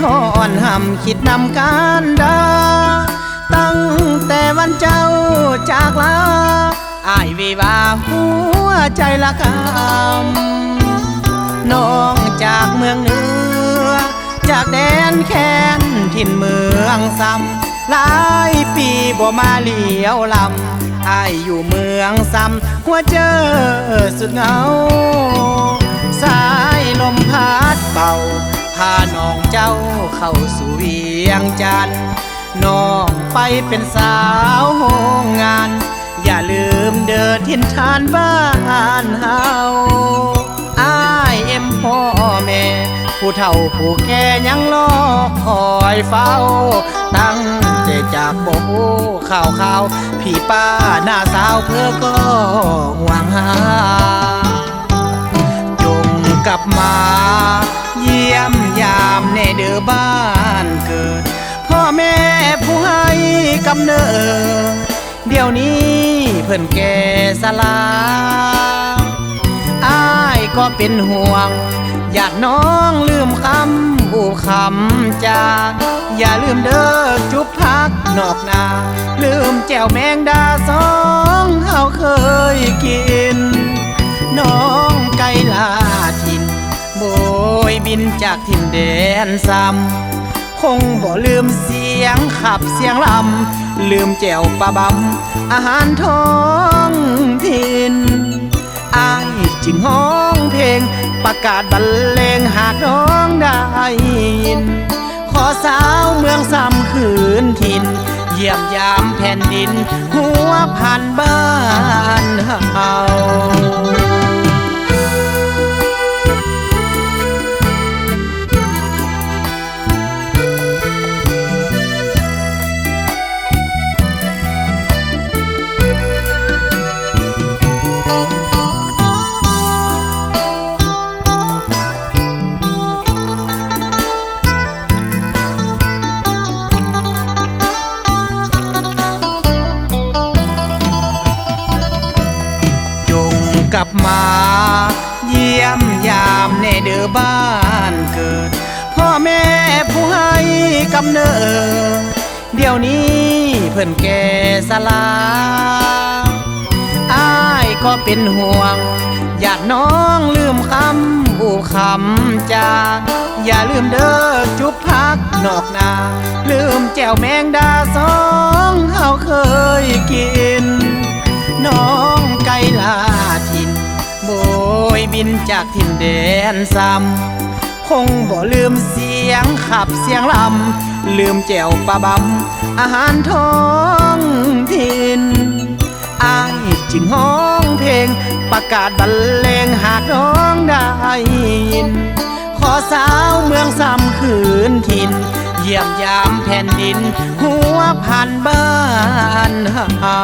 ห่อนห่ำคิดนำการดาตั้งแต่วันเจ้าจากลาอ้ายวิวาหัวใจละกำน้องจากเมืองเหนือจากแดนแค้นถิ่นเมืองซ้ำหลายปีบ่มาเลี้ยวลำอ้ายอยู่เมืองซ้ำหัวเจอสุดเหงาสายลมพัดเบาพาน้องเจ้าเข้าสู่เวียงจันทน์น้องไปเป็นสาวโรงงานอย่าลืมเดินถิ่นฐานบ้านเฮาอ้ายเอ็มพ่อแม่ผู้เฒ่าผู้แก่ยังรอคอยเฝ้าตั้งแต่จากโบข่าวพี่ป้าหน้าสาวเพื่อก็หวังหาจงกลับมาเยี่ยมยามในเด้อบ้านเกิดพ่อแม่ผู้ให้กำเนิดเดี๋ยวนี้เพิ่นแก่สลาอ้ายก็เป็นห่วงอยากน้องลืมคำบูคำจากอย่าลืมเด้อจุบพักนอกนาลืมแจ่วแมงดาสองเฮาเคยกินน้องไก่ลาถิ่นโบยบินจากถิ่นแดนซ้ำคงบ่ลืมเสียงขับเสียงลำลืมแจ่วปลาบำอาหารท้องถิ่นอ้ายจึงห้องเพลงประกาศบรรเลงหากน้องได้ยินขอสาวเมืองซ้ำคืนถิ่นเยี่ยมยามแผ่นดินหัวผ่านบ้านเฮากลับมาเยี่ยมยามในเด้อบ้านเกิดพ่อแม่ผู้ให้กำเนิดเดี๋ยวนี้เพิ่นแก่สลาอ้ายก็เป็นห่วงอยากน้องลืมคำบูคำจากอย่าลืมเด้อจุบพักนอกนาลืมแจ่วแมงดาสองเฮาเคยกินน้องไก่ลาถิ่นโบยบินจากถิ่นแดนซ้ำคงบ่ลืมเสียงขับเสียงลำลืมแจ่วปลาบำอาหารท้องถิ่นอ้ายจึงห้องเพลงประกาศบรรเลงหากน้องได้ยินขอสาวเมืองซ้ำคืนถิ่นเยี่ยมยามแผ่นดินหัวผ่านบ้านเฮา